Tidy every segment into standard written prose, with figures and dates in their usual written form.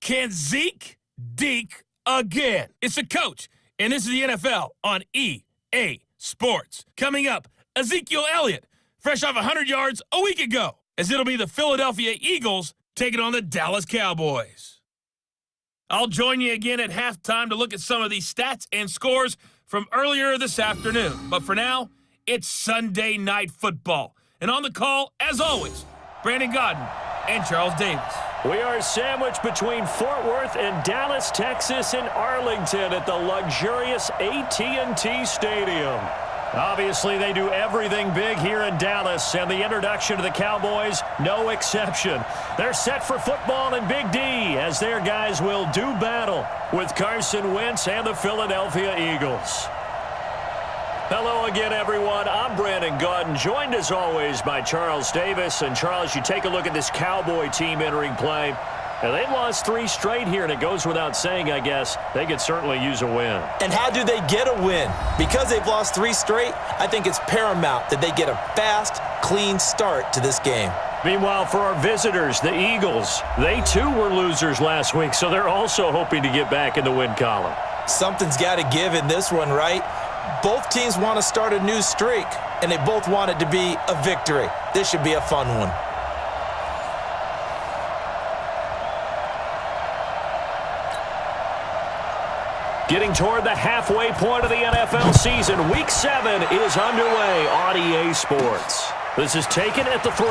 Can Zeke deke again? It's the coach, and this is the NFL on EA Sports. Coming up, Ezekiel Elliott, fresh off 100 yards a week ago, as it'll be the Philadelphia Eagles taking on the Dallas Cowboys. I'll join you again at halftime to look at some of these stats and scores from earlier this afternoon. But for now, it's Sunday Night Football. And on the call, as always, Brandon Godden and Charles Davis. We are sandwiched between Fort Worth and Dallas, Texas, and Arlington at the luxurious AT&T Stadium. Obviously, they do everything big here in Dallas, and the introduction to the Cowboys, no exception. They're set for football in Big D, as their guys will do battle with Carson Wentz and the Philadelphia Eagles. Hello again, everyone. I'm Brandon Godden, joined as always by Charles Davis. And Charles, you take a look at this Cowboy team entering play. And they've lost 3 straight here, and it goes without saying, I guess, they could certainly use a win. And how do they get a win? Because they've lost 3 straight, I think it's paramount that they get a fast, clean start to this game. Meanwhile, for our visitors, the Eagles, they too were losers last week, so they're also hoping to get back in the win column. Something's got to give in this one, right? Both teams want to start a new streak, and they both want it to be a victory. This should be a fun one. Getting toward the halfway point of the NFL season, Week 7 is underway on EA Sports. This is taken at the 3.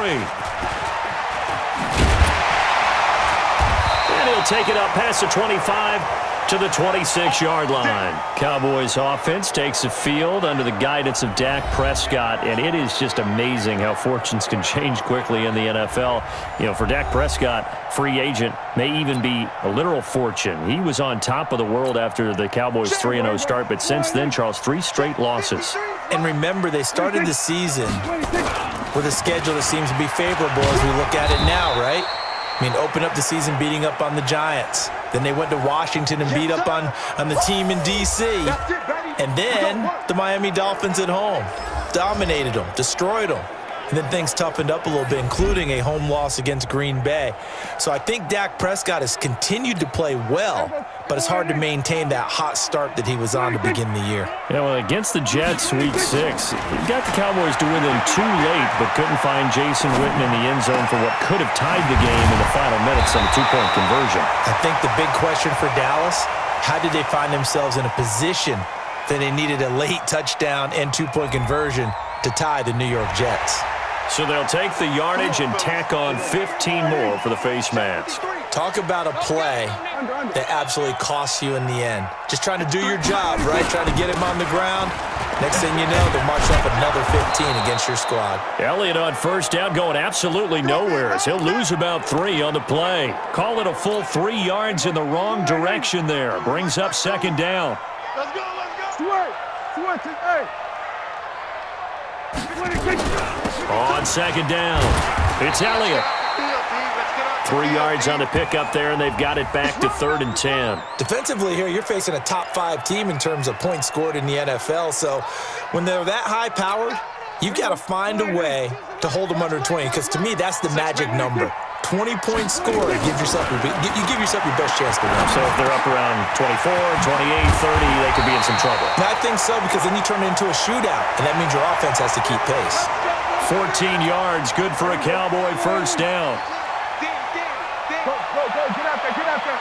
And he'll take it up past the 25 to the 26-yard line. Cowboys offense takes the field under the guidance of Dak Prescott, and it is just amazing how fortunes can change quickly in the NFL. You know, for Dak Prescott, free agent may even be a literal fortune. He was on top of the world after the Cowboys' 3-0 start, but since then, Charles, 3 straight losses. And remember, they started the season with a schedule that seems to be favorable as we look at it now, right? I mean, open up the season beating up on the Giants. Then they went to Washington and beat up on the team in D.C. And then the Miami Dolphins at home. Dominated them, destroyed them. And then things toughened up a little bit, including a home loss against Green Bay. So I think Dak Prescott has continued to play well, but it's hard to maintain that hot start that he was on to begin the year. Yeah, well, against the Jets, Week 6, he got the Cowboys to win them too late, but couldn't find Jason Witten in the end zone for what could have tied the game in the final minutes on a 2-point conversion. I think the big question for Dallas, how did they find themselves in a position that they needed a late touchdown and 2-point conversion to tie the New York Jets? So they'll take the yardage and tack on 15 more for the face mask. Talk about a play that absolutely costs you in the end. Just trying to do your job, right? Trying to get him on the ground. Next thing you know, they'll march up another 15 against your squad. Elliott on first down going absolutely nowhere as he'll lose about 3 on the play. Call it a full 3 yards in the wrong direction there. Brings up second down. Let's go, let's go. Switch it, hey. On second down, it's Elliott. 3 yards on the pickup there, and they've got it back to 3rd and 10. Defensively here, you're facing a top 5 team in terms of points scored in the NFL. So when they're that high-powered, you've got to find a way to hold them under 20, because to me, that's the magic number. 20 points scored, you give yourself your best chance to win. So if they're up around 24, 28, 30, they could be in some trouble. And I think so, because then you turn it into a shootout, and that means your offense has to keep pace. 14 yards, good for a Cowboy first down. Go, get out there.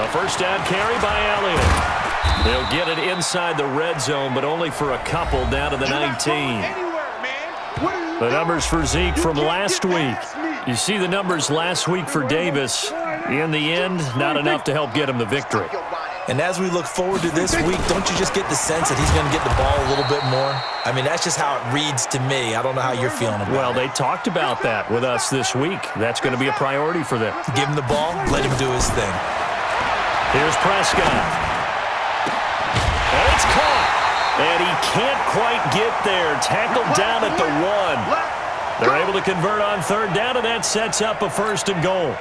A first down carry by Elliott. They'll get it inside the red zone, but only for a couple down to the 19. The numbers for Zeke from last week. You see the numbers last week for Davis. In the end, not enough to help get him the victory. And as we look forward to this week, don't you just get the sense that he's going to get the ball a little bit more? I mean, that's just how it reads to me. I don't know how you're feeling about it. Well, they talked about that with us this week. That's going to be a priority for them. Give him the ball, let him do his thing. Here's Prescott. And it's caught. And he can't quite get there. Tackled down at the 1. They're able to convert on 3rd down, and that sets up a 1st and goal.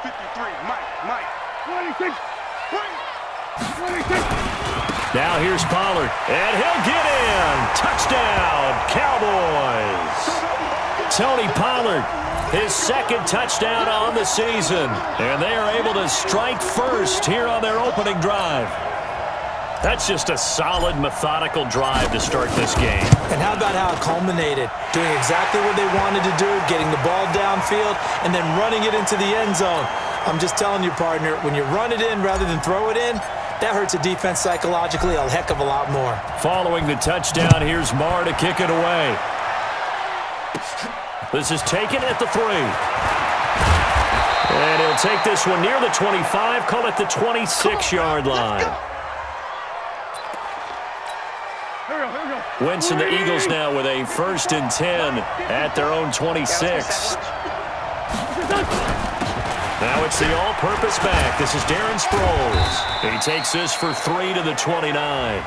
53, Mike. 26. Now here's Pollard, and he'll get in. Touchdown, Cowboys. Tony Pollard his second touchdown on the season. And they are able to strike first here on their opening drive. That's just a solid, methodical drive to start this game. And how about how it culminated? Doing exactly what they wanted to do, getting the ball downfield, and then running it into the end zone. I'm just telling you, partner, when you run it in rather than throw it in, that hurts a defense psychologically a heck of a lot more. Following the touchdown, here's Marr to kick it away. This is taken at the 3. And he'll take this one near the 25, call it the 26-yard line. Wentz and the Eagles now with a 1st and 10 at their own 26. Now it's the all-purpose back. This is Darren Sproles. He takes this for 3 to the 29.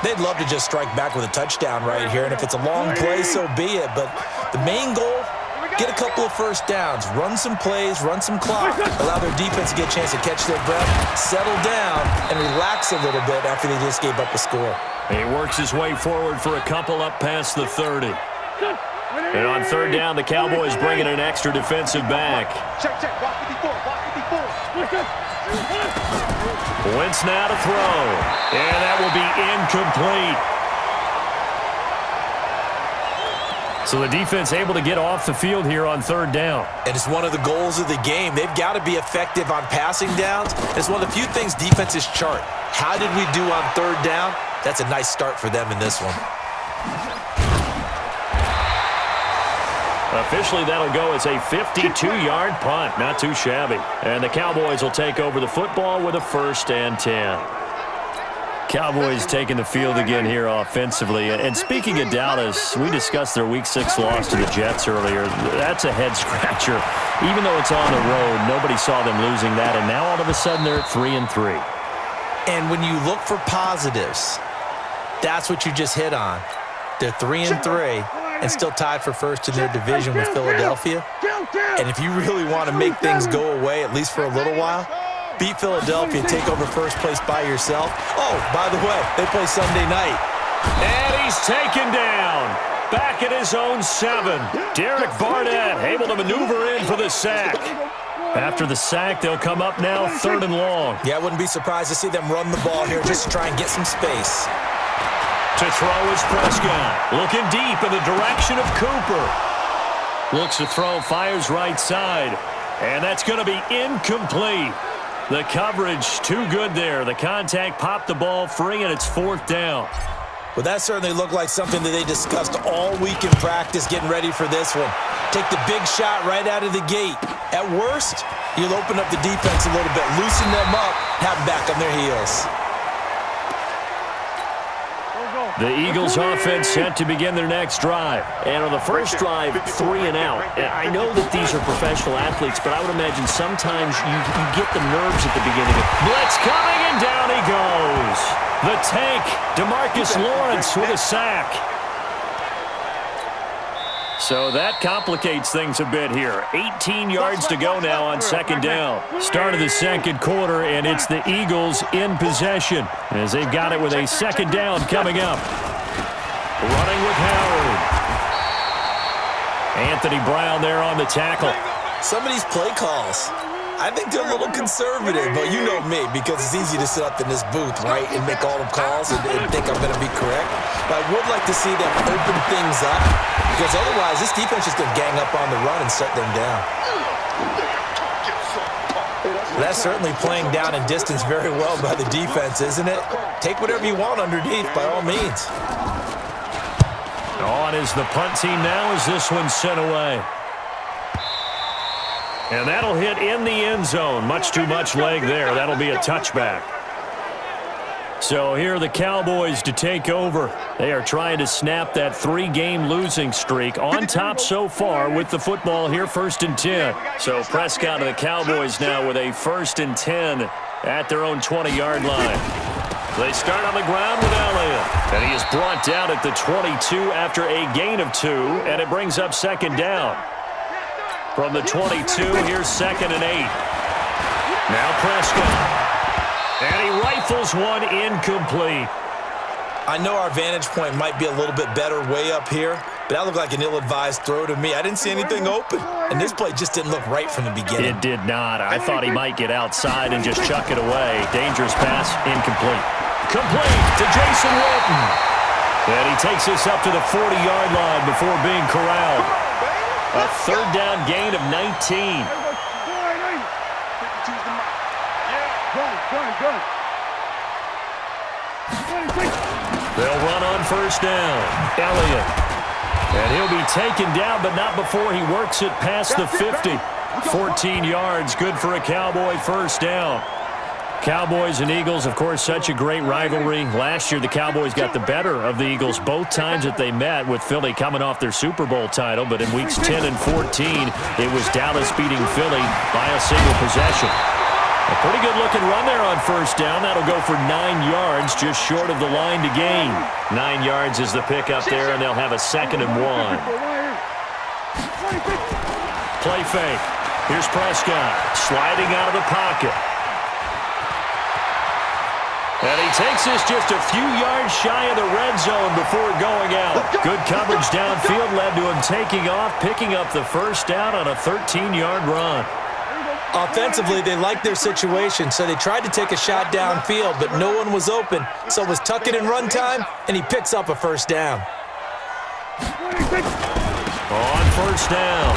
They'd love to just strike back with a touchdown right here, and if it's a long play, so be it. But the main goal, get a couple of first downs, run some plays, run some clock, allow their defense to get a chance to catch their breath, settle down, and relax a little bit after they just gave up a score. He works his way forward for a couple up past the 30. And on 3rd down, the Cowboys bring in an extra defensive back. Wentz now to throw. And that will be incomplete. So the defense able to get off the field here on 3rd down. And it's one of the goals of the game. They've got to be effective on passing downs. It's one of the few things defenses chart. How did we do on 3rd down? That's a nice start for them in this one. Officially, that'll go as a 52-yard punt. Not too shabby. And the Cowboys will take over the football with a 1st and 10. Cowboys taking the field again here offensively. And speaking of Dallas, we discussed their Week 6 loss to the Jets earlier. That's a head-scratcher. Even though it's on the road, nobody saw them losing that. And now all of a sudden they're at 3-3. And when you look for positives, that's what you just hit on. They're 3-3 and still tied for 1st in their division with Philadelphia. And if you really want to make things go away, at least for a little while, beat Philadelphia, take over 1st place by yourself. Oh, by the way, they play Sunday night. And he's taken down. Back at his own 7. Derek Barnett able to maneuver in for the sack. After the sack, they'll come up now 3rd and long. Yeah, I wouldn't be surprised to see them run the ball here just to try and get some space. To throw is Prescott. Looking deep in the direction of Cooper. Looks to throw, fires right side. And that's going to be incomplete. The coverage too good there. The contact popped the ball free, and it's 4th down. Well, that certainly looked like something that they discussed all week in practice getting ready for this one. Take the big shot right out of the gate. At worst, you'll open up the defense a little bit, loosen them up, have them back on their heels. The Eagles offense set to begin their next drive. And on the first drive, 3 and out. And I know that these are professional athletes, but I would imagine sometimes you get the nerves at the beginning. Blitz coming, and down he goes. The tank, DeMarcus Lawrence with a sack. So that complicates things a bit here. 18 yards to go now on 2nd down. Start of the 2nd quarter, and it's the Eagles in possession as they've got it with a 2nd down coming up. Running with Howard. Anthony Brown there on the tackle. Some of these play calls, I think they're a little conservative, but you know me, because it's easy to sit up in this booth, right, and make all the calls and think I'm going to be correct. But I would like to see them open things up, because otherwise this defense is going to gang up on the run and shut them down. That's certainly playing down in distance very well by the defense, isn't it? Take whatever you want underneath, by all means. On is the punt team now as this one's sent away. And that'll hit in the end zone. Much too much leg there. That'll be a touchback. So here are the Cowboys to take over. They are trying to snap that 3-game losing streak. On top so far with the football here, 1st and 10. So Prescott and the Cowboys now with a 1st and 10 at their own 20-yard line. They start on the ground with Elliott. And he is brought down at the 22 after a gain of 2. And it brings up 2nd down. From the 22, here's 2nd and 8. Now Prescott. And he rifles one incomplete. I know our vantage point might be a little bit better way up here, but that looked like an ill-advised throw to me. I didn't see anything open, and this play just didn't look right from the beginning. It did not. I thought he might get outside and just chuck it away. Dangerous pass, incomplete. Complete to Jason Witten. And he takes this up to the 40-yard line before being corralled. A third down gain of 19. They'll run on first down. Elliott. And he'll be taken down, but not before he works it past the 50. 14 yards, good for a Cowboy first down. Cowboys and Eagles, of course, such a great rivalry. Last year, the Cowboys got the better of the Eagles both times that they met, with Philly coming off their Super Bowl title. But in weeks 10 and 14, it was Dallas beating Philly by a single possession. A pretty good-looking run there on first down. That'll go for 9 yards, just short of the line to gain. 9 yards is the pickup there, and they'll have a 2nd and 1. Play fake. Here's Prescott sliding out of the pocket. And he takes this just a few yards shy of the red zone before going out. Good coverage downfield led to him taking off, picking up the first down on a 13-yard run. Offensively, they liked their situation, so they tried to take a shot downfield, but no one was open. So it was tuck it in run time, and he picks up a first down. On first down,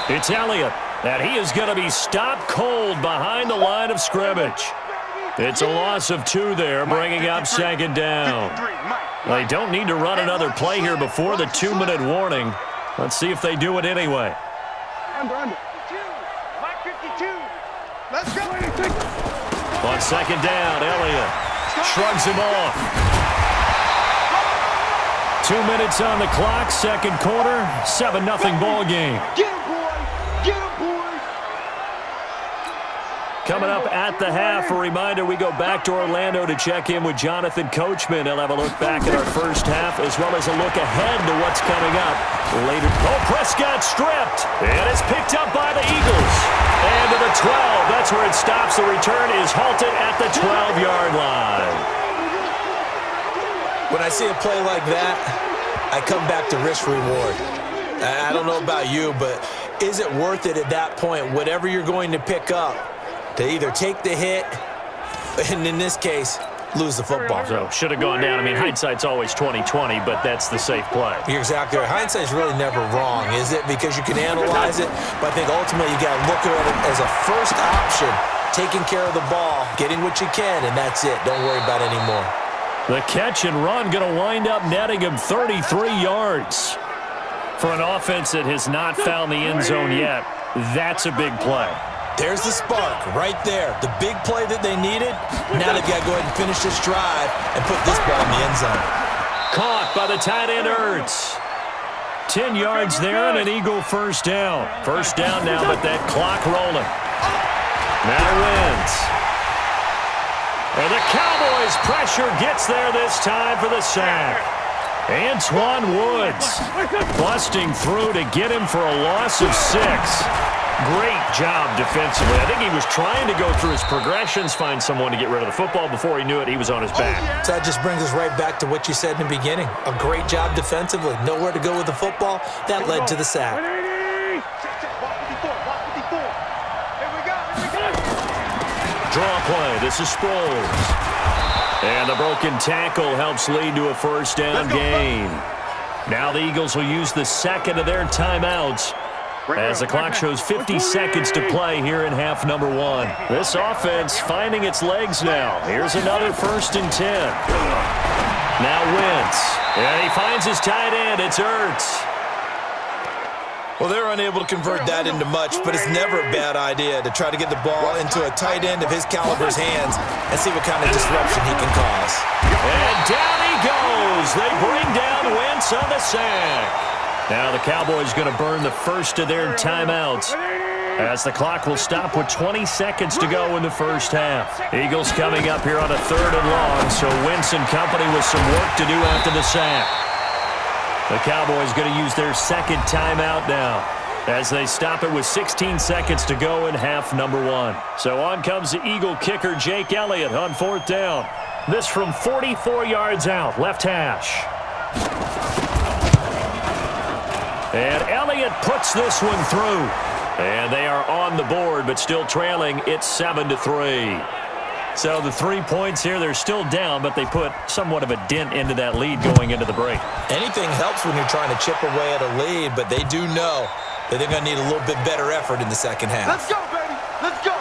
it's Elliott, and he is going to be stopped cold behind the line of scrimmage. It's a loss of 2 there, bringing up 2nd down. They don't need to run another play here before the 2-minute warning. Let's see if they do it anyway. Under. Let's go. On 2nd down, Elliott shrugs him off. 2 minutes on the clock, 2nd quarter, 7-0 ball game. Get him, boy. Get him, boy. Coming up at the half, a reminder, we go back to Orlando to check in with Jonathan Coachman. He'll have a look back at our first half as well as a look ahead to what's coming up later. Oh, Prescott stripped, and it's picked up by the Eagles. And to the 12, that's where it stops. The return is halted at the 12-yard line. When I see a play like that, I come back to risk-reward. I don't know about you, but is it worth it at that point, whatever you're going to pick up, to either take the hit, and in this case, lose the football? So, should have gone down. I mean, hindsight's always 20/20, but that's the safe play. You're exactly right. Hindsight's really never wrong, is it? Because you can analyze it, but I think ultimately you got to look at it as a first option, taking care of the ball, getting what you can, and that's it. Don't worry about it anymore. The catch and run going to wind up netting him 33 yards. For an offense that has not found the end zone yet, that's a big play. There's the spark right there. The big play that they needed. Now they've got to go ahead and finish this drive and put this ball in the end zone. Caught by the tight end, Ertz. 10 yards there and an Eagle first down. First down now, but that clock rolling. Now wins. And the Cowboys' pressure gets there this time for the sack. Antoine Woods busting through to get him for a loss of 6. Great job defensively. I think he was trying to go through his progressions, find someone to get rid of the football. Before he knew it, he was on his back. So that just brings us right back to what you said in the beginning. A great job defensively. Nowhere to go with the football. That led to the sack. Draw play. This is Sproles. And the broken tackle helps lead to a first down gain. Now the Eagles will use the 2nd of their timeouts as the clock shows 50 seconds to play here in half number 1. This offense finding its legs now. Here's another 1st and 10. Now Wentz. And he finds his tight end. It's Ertz. Well, they're unable to convert that into much, but it's never a bad idea to try to get the ball into a tight end of his caliber's hands and see what kind of disruption he can cause. And down he goes. They bring down Wentz on the sack. Now the Cowboys going to burn the first of their timeouts as the clock will stop with 20 seconds to go in the first half. Eagles coming up here on a 3rd and long, so Wentz and company with some work to do after the sack. The Cowboys going to use their 2nd timeout now as they stop it with 16 seconds to go in half number 1. So on comes the Eagle kicker Jake Elliott on 4th down. This from 44 yards out, left hash. And Elliott puts this one through. And they are on the board, but still trailing. It's 7-3. So the 3 points here, they're still down, but they put somewhat of a dent into that lead going into the break. Anything helps when you're trying to chip away at a lead, but they do know that they're going to need a little bit better effort in the second half. Let's go, baby. Let's go.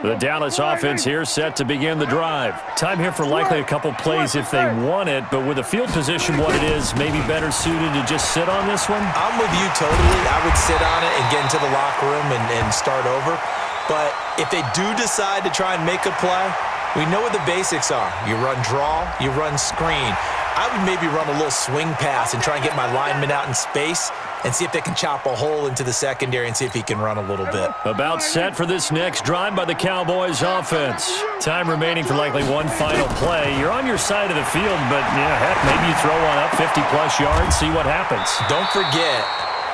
The Dallas offense here set to begin the drive. Time here for likely a couple plays if they want it, but with the field position what it is, maybe better suited to just sit on this one? I'm with you totally. I would sit on it and get into the locker room and start over. But if they do decide to try and make a play, we know what the basics are. You run draw, you run screen. I would maybe run a little swing pass and try and get my lineman out in space and see if they can chop a hole into the secondary and see if he can run a little bit. About set for this next drive by the Cowboys offense. Time remaining for likely one final play. You're on your side of the field, but yeah, heck, maybe you throw one up 50-plus yards, see what happens. Don't forget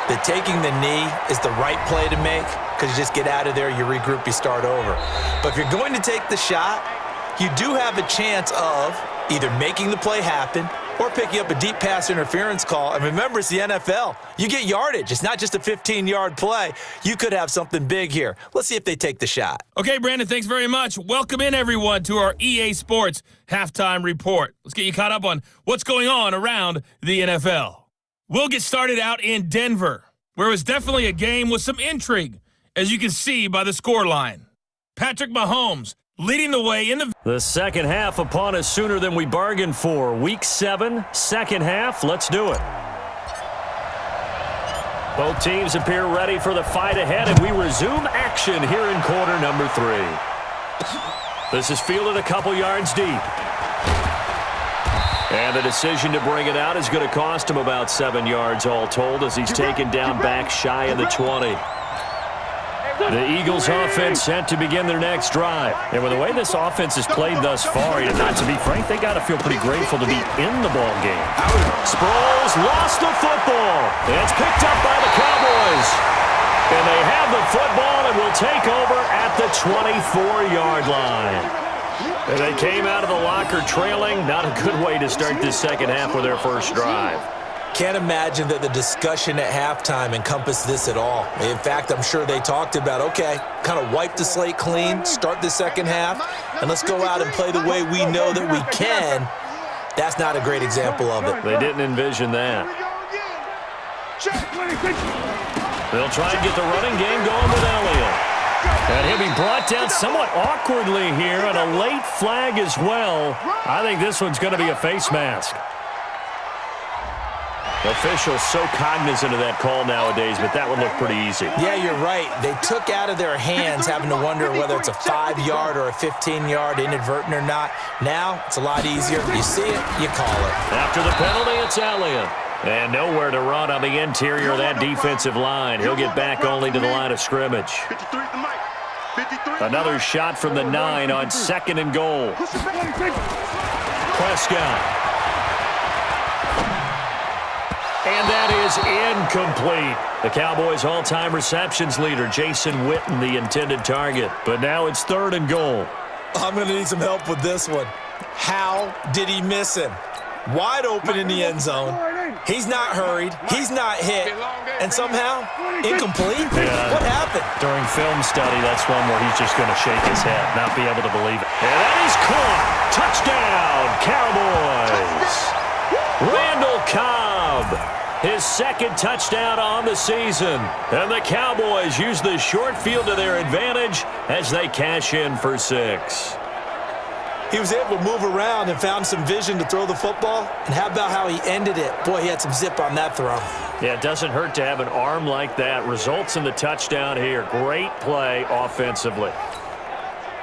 that taking the knee is the right play to make because you just get out of there, you regroup, you start over. But if you're going to take the shot, you do have a chance of either making the play happen or picking up a deep pass interference call. And remember, it's the NFL. You get yardage. It's not just a 15-yard play. You could have something big here. Let's see if they take the shot. Okay, Brandon, thanks very much. Welcome in, everyone, to our EA Sports Halftime Report. Let's get you caught up on what's going on around the NFL. We'll get started out in Denver, where it was definitely a game with some intrigue, as you can see by the scoreline. Patrick Mahomes leading the way in the second half upon us sooner than we bargained for. Week 7, second half. Let's do it. Both teams appear ready for the fight ahead, and we resume action here in quarter number 3. This is fielded a couple yards deep. And the decision to bring it out is going to cost him about 7 yards all told as he's taken down back shy of the 20. The Eagles offense set to begin their next drive. And with the way this offense has played thus far, not to be frank, they got to feel pretty grateful to be in the ball game. Sproles lost the football. It's picked up by the Cowboys. And they have the football and will take over at the 24-yard line. And they came out of the locker trailing. Not a good way to start this second half with their first drive. Can't imagine that the discussion at halftime encompassed this at all. In fact, I'm sure they talked about, okay, kind of wipe the slate clean, start the second half, and let's go out and play the way we know that we can. That's not a great example of it. They didn't envision that. They'll try and get the running game going with Elliott. And he'll be brought down somewhat awkwardly here, and a late flag as well. I think this one's going to be a face mask. Officials so cognizant of that call nowadays, but that would look pretty easy. Yeah, you're right. They took out of their hands having to wonder whether it's a 5-yard or a 15-yard inadvertent or not. Now, it's a lot easier. You see it, you call it. After the penalty, it's Elliott. And nowhere to run on the interior of that defensive line. He'll get back only to the line of scrimmage. Another shot from the 9 on 2nd and goal. Prescott. And that is incomplete. The Cowboys' all-time receptions leader, Jason Witten, the intended target. But now it's 3rd and goal. I'm going to need some help with this one. How did he miss him? Wide open in the end zone. He's not hurried. He's not hit. And somehow, incomplete? Yeah. What happened? During film study, that's one where he's just going to shake his head, not be able to believe it. And that is caught. Touchdown, Cowboys. Randall Cobb. His 2nd touchdown on the season. And the Cowboys use the short field to their advantage as they cash in for 6. He was able to move around and found some vision to throw the football. And how about how he ended it? Boy, he had some zip on that throw. Yeah, it doesn't hurt to have an arm like that. Results in the touchdown here. Great play offensively.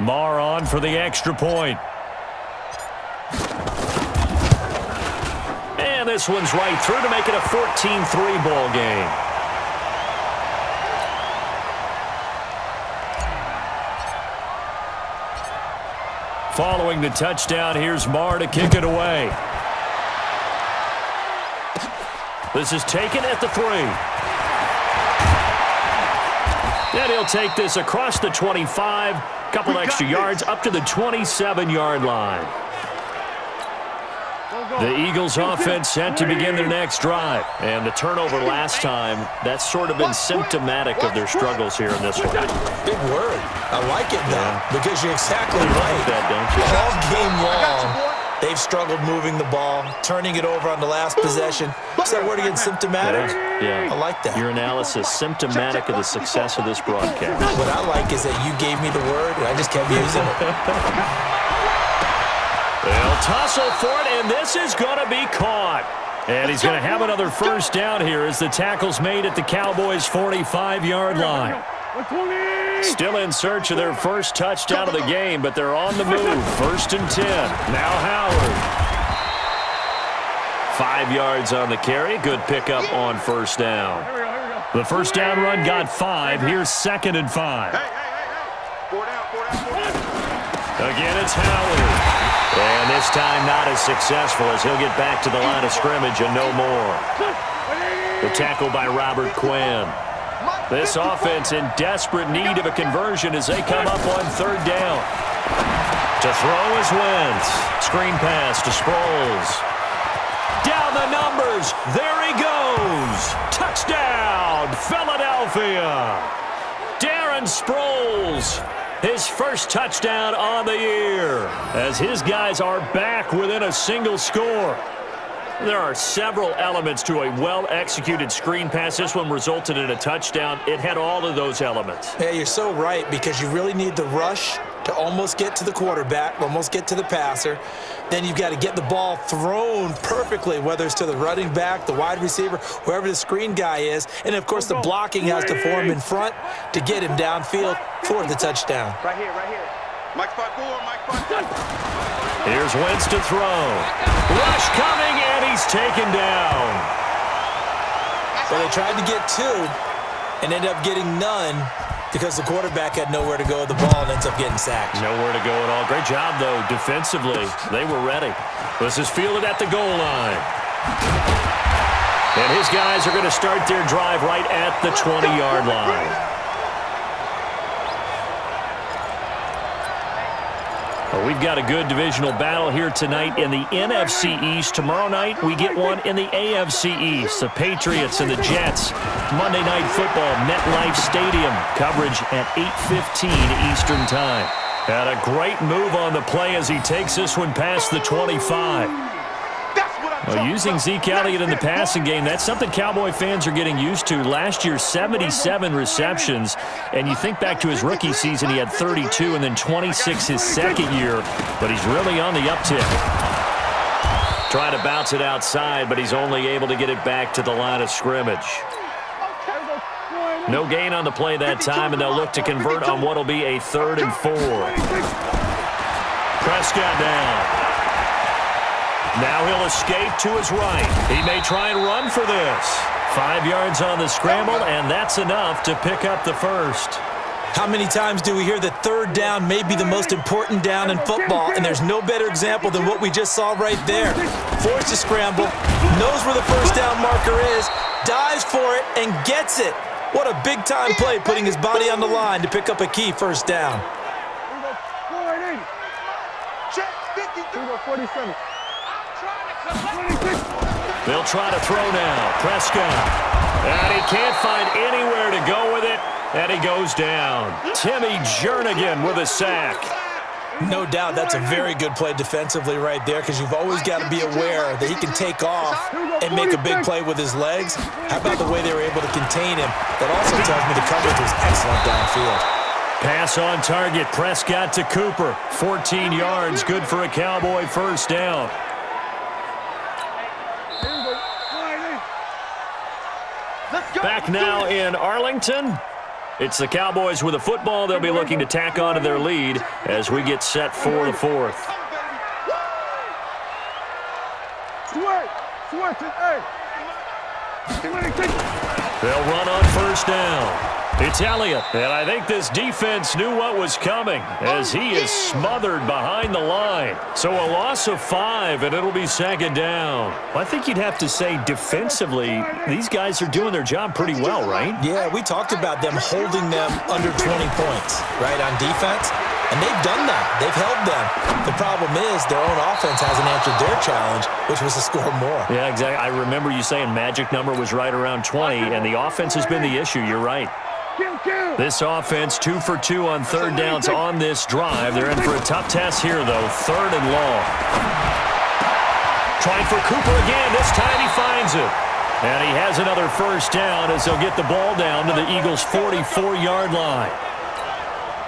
Marr on for the extra point. And this one's right through to make it a 14-3 ball game. Following the touchdown, here's Marr to kick it away. This is taken at the 3. And he'll take this across the 25, couple extra yards up to the 27-yard line. The Eagles offense set to begin their next drive. And the turnover last time, that's sort of been symptomatic of their struggles here in this one. Big word. I like it, though, because you're exactly You right. like that, don't you? All game long, they've struggled moving the ball, turning it over on the last possession. What's that word again, symptomatic? Yeah. I like that. Your analysis, symptomatic of the success of this broadcast. What I like is that you gave me the word, and I just kept using it. They'll tussle for it, and this is going to be caught. And he's going to have another first down here as the tackle's made at the Cowboys' 45-yard line. Still in search of their first touchdown of the game, but they're on the move. 1st and 10. Now Howard. 5 yards on the carry. Good pickup on first down. The first down run got 5. Here's 2nd and 5. Again, it's Howard. And this time not as successful as he'll get back to the line of scrimmage and no more. The tackle by Robert Quinn. This offense in desperate need of a conversion as they come up on 3rd down. To throw is Wentz. Screen pass to Sproles. Down the numbers. There he goes. Touchdown, Philadelphia. Darren Sproles. His first touchdown on the year as his guys are back within a single score. There are several elements to a well-executed screen pass. This one resulted in a touchdown. It had all of those elements. Yeah, you're so right, because you really need the rush to almost get to the quarterback, almost get to the passer. Then you've got to get the ball thrown perfectly, whether it's to the running back, the wide receiver, whoever the screen guy is. And, of course, the blocking has to form in front to get him downfield for the touchdown. Right here, right here. Mike spot 4, Mike spot 4. Here's Wentz to throw. Rush coming, and he's taken down. Well, they tried to get 2 and ended up getting none because the quarterback had nowhere to go with the ball and ends up getting sacked. Nowhere to go at all. Great job, though, defensively. They were ready. This is fielded at the goal line. And his guys are going to start their drive right at the 20-yard line. Well, we've got a good divisional battle here tonight in the NFC East. Tomorrow night, we get one in the AFC East. The Patriots and the Jets. Monday Night Football, MetLife Stadium. Coverage at 8:15 Eastern Time. Had a great move on the play as he takes this one past the 25. Well, using Zeke Elliott in the passing game, that's something Cowboy fans are getting used to. Last year, 77 receptions. And you think back to his rookie season, he had 32 and then 26 his second year. But he's really on the uptick. Trying to bounce it outside, but he's only able to get it back to the line of scrimmage. No gain on the play that time, and they'll look to convert on what will be a 3rd and 4. Prescott down. Now he'll escape to his right. He may try and run for this. 5 yards on the scramble, and that's enough to pick up the first. How many times do we hear that 3rd down may be the most important down in football, and there's no better example than what we just saw right there. Forced to scramble, knows where the first down marker is, dives for it, and gets it. What a big-time play, putting his body on the line to pick up a key first down. Check 53. 47. They'll try to throw now. Prescott. And he can't find anywhere to go with it. And he goes down. Timmy Jernigan with a sack. No doubt that's a very good play defensively right there, because you've always got to be aware that he can take off and make a big play with his legs. How about the way they were able to contain him? That also tells me the coverage was excellent downfield. Pass on target. Prescott to Cooper. 14 yards. Good for a Cowboy first down. Back now in Arlington. It's the Cowboys with a football. They'll be looking to tack on to their lead as we get set for the 4th. They'll run on first down. It's Elliott, and I think this defense knew what was coming as he is smothered behind the line. So a loss of 5, and it'll be second down. Well, I think you'd have to say defensively, these guys are doing their job pretty well, right? Yeah, we talked about them holding them under 20 points, right, on defense. And they've done that. They've held them. The problem is their own offense hasn't answered their challenge, which was to score more. Yeah, exactly. I remember you saying magic number was right around 20, and the offense has been the issue. You're right. This offense 2 for 2 on third downs on this drive. They're in for a tough test here, though. Third and long. Trying for Cooper again. This time he finds it. And he has another first down as they'll get the ball down to the Eagles' 44-yard line.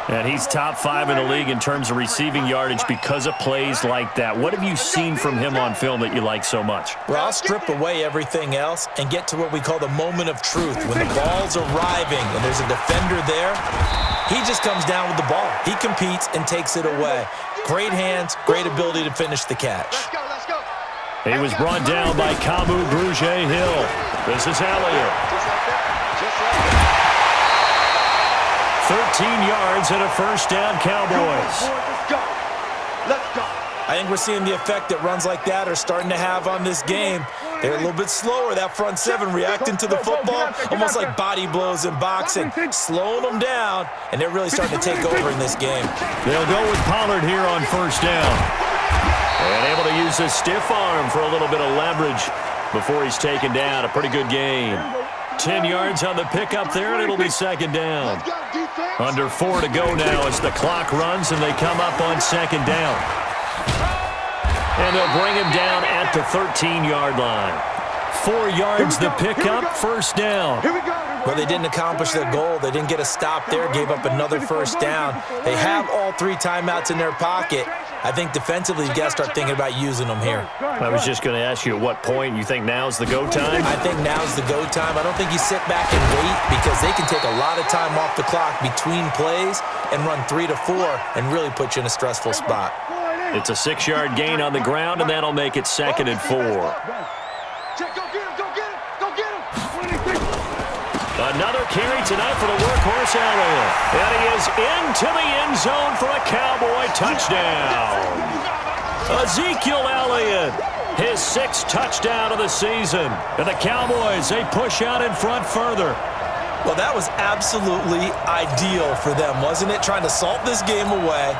And he's top 5 in the league in terms of receiving yardage because of plays like that. What have you seen from him on film that you like so much? Well, I'll strip away everything else and get to what we call the moment of truth. When the ball's arriving and there's a defender there, he just comes down with the ball. He competes and takes it away. Great hands, great ability to finish the catch. Let's go. He was brought down by Kamu Grugier-Hill. This is Elliott. Just like that. 13 yards and a first down, Cowboys. Let's go. Let's go. I think we're seeing the effect that runs like that are starting to have on this game. They're a little bit slower, that front seven, reacting to the football, almost like body blows in boxing, slowing them down, and they're really starting to take over in this game. They'll go with Pollard here on first down. And able to use his stiff arm for a little bit of leverage before he's taken down. A pretty good game. 10 yards on the pickup there, and it'll be second down. Under 4 to go now as the clock runs, and they come up on second down. And they'll bring him down at the 13-yard line. 4 yards the pickup, first down. Well, they didn't accomplish their goal. They didn't get a stop there, gave up another first down. They have all 3 timeouts in their pocket. I think defensively, you've got to start thinking about using them here. I was just going to ask you at what point you think now's the go time? I think now's the go time. I don't think you sit back and wait because they can take a lot of time off the clock between plays and run 3 to 4 and really put you in a stressful spot. It's a 6-yard gain on the ground, and that'll make it second and 4. Another carry tonight for the workhorse Elliott. And he is into the end zone for a Cowboy touchdown. Ezekiel Elliott, his 6th touchdown of the season. And the Cowboys, they push out in front further. Well, that was absolutely ideal for them, wasn't it? Trying to salt this game away.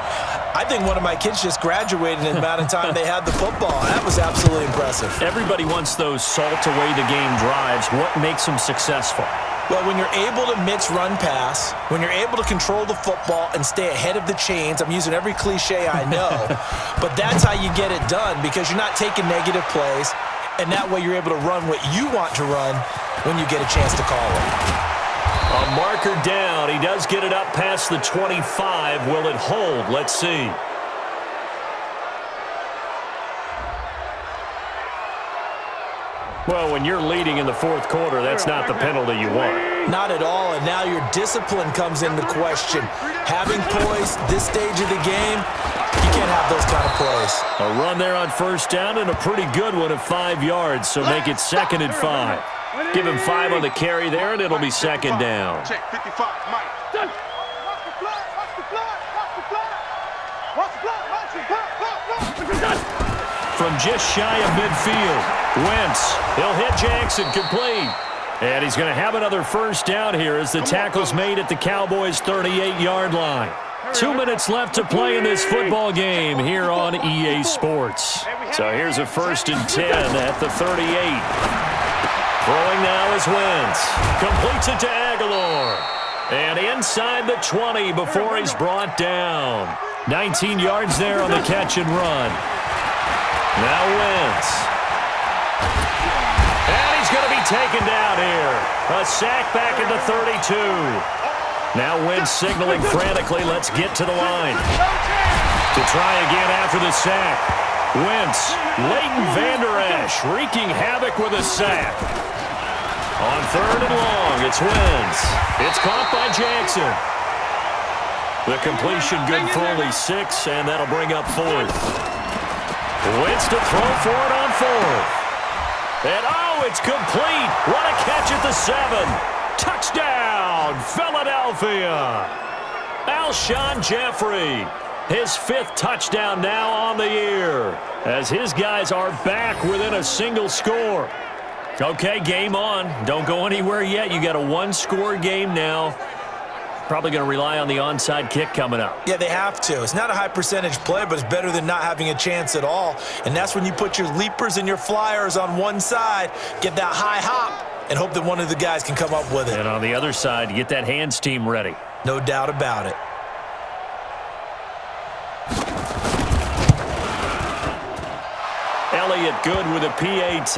I think one of my kids just graduated in the amount of time they had the football. That was absolutely impressive. Everybody wants those salt-away-the-game drives. What makes them successful? Well, when you're able to mix run-pass, when you're able to control the football and stay ahead of the chains, I'm using every cliche I know, but that's how you get it done because you're not taking negative plays, and that way you're able to run what you want to run when you get a chance to call it. A marker down. He does get it up past the 25. Will it hold? Let's see. Well, when you're leading in the 4th quarter, that's not the penalty you want. Not at all, and now your discipline comes into question. Having poise this stage of the game, you can't have those kind of plays. A run there on first down and a pretty good one of 5 yards, so make it second and 5. Give him 5 on the carry there, and it'll be second down. Check 55, Mike. From just shy of midfield, Wentz, he'll hit Jackson, complete. And he's going to have another first down here as the tackle's made at the Cowboys' 38-yard line. 2 minutes left to play in this football game here on EA Sports. So here's a 1st and 10 at the 38. Throwing now is Wentz. Completes it to Aguilar. And inside the 20 before he's brought down. 19 yards there on the catch and run. Now Wentz. And he's going to be taken down here. A sack back at the 32. Now Wentz signaling frantically, let's get to the line. To try again after the sack. Wentz, Leighton Vander Esch wreaking havoc with a sack. On 3rd and long, it's Wentz. It's caught by Jackson. The completion good for only 6, and that'll bring up 4th. Wentz to throw for it on 4th. And, oh, it's complete. What a catch at the 7. Touchdown, touchdown, Philadelphia. Alshon Jeffrey, his 5th touchdown now on the year, as his guys are back within a single score. Okay, game on. Don't go anywhere yet. You got a 1-score game now. Probably going to rely on the onside kick coming up. Yeah, they have to. It's not a high percentage play, but it's better than not having a chance at all. And that's when you put your leapers and your flyers on one side, get that high hop, and hope that one of the guys can come up with it. And on the other side, get that hands team ready. No doubt about it. Elliott good with a PAT.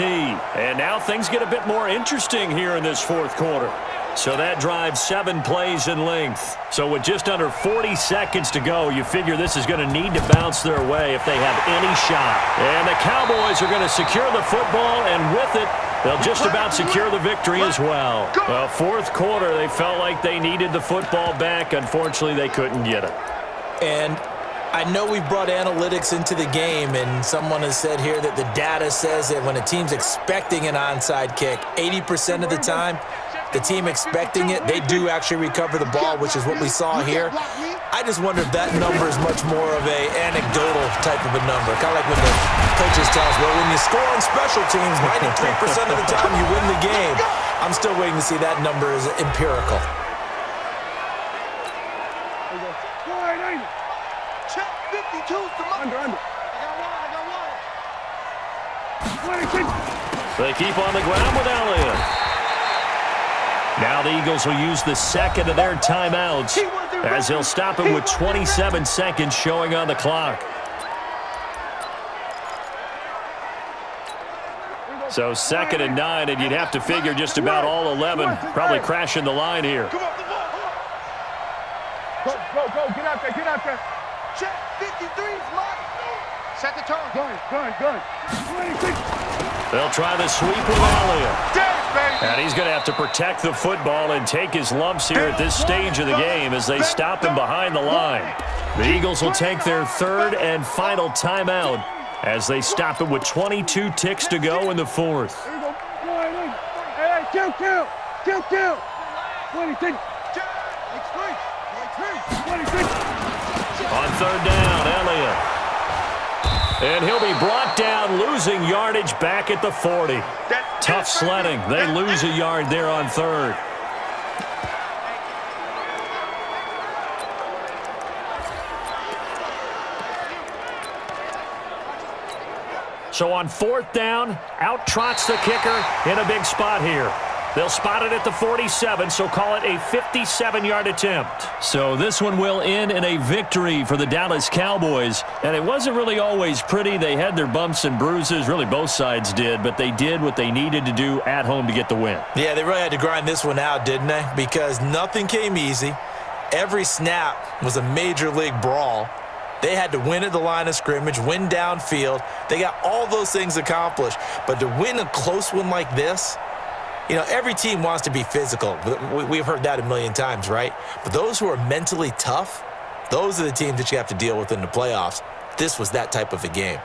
And now things get a bit more interesting here in this 4th quarter. So that drives 7 plays in length. So with just under 40 seconds to go, you figure this is going to need to bounce their way if they have any shot. And the Cowboys are going to secure the football, and with it, they'll just about secure the victory as well. Well, 4th quarter, they felt like they needed the football back. Unfortunately, they couldn't get it. And I know we've brought analytics into the game, and someone has said here that the data says that when a team's expecting an onside kick, 80% of the time, the team expecting it, they do actually recover the ball, which is what we saw here. I just wonder if that number is much more of a anecdotal type of a number. Kind of like when the coaches tell us, well, when you score on special teams, 93% of the time you win the game. I'm still waiting to see that number is empirical. Check 52 to under. I got one. They keep on the ground with Elliott. Now the Eagles will use the 2nd of their timeouts as he'll stop it with 27 seconds showing on the clock. So 2nd and 9, and you'd have to figure just about all 11 probably crashing the line here. Go, get out there. Check 53, Mark. Set the tone. Gun. They'll try the sweep with Elliott. And he's going to have to protect the football and take his lumps here at this stage of the game as they stop him behind the line. The Eagles will take their 3rd and final timeout as they stop it with 22 ticks to go in the 4th. Kill. 26. On 3rd down, Elliott. And he'll be brought down, losing yardage back at the 40. Tough sledding. They lose a yard there on 3rd. So on 4th down, out trots the kicker in a big spot here. They'll spot it at the 47, so call it a 57-yard attempt. So this one will end in a victory for the Dallas Cowboys. And it wasn't really always pretty. They had their bumps and bruises. Really, both sides did. But they did what they needed to do at home to get the win. Yeah, they really had to grind this one out, didn't they? Because nothing came easy. Every snap was a major league brawl. They had to win at the line of scrimmage, win downfield. They got all those things accomplished. But to win a close one like this, you know, every team wants to be physical. We've heard that a million times, right? But those who are mentally tough, those are the teams that you have to deal with in the playoffs. This was that type of a game.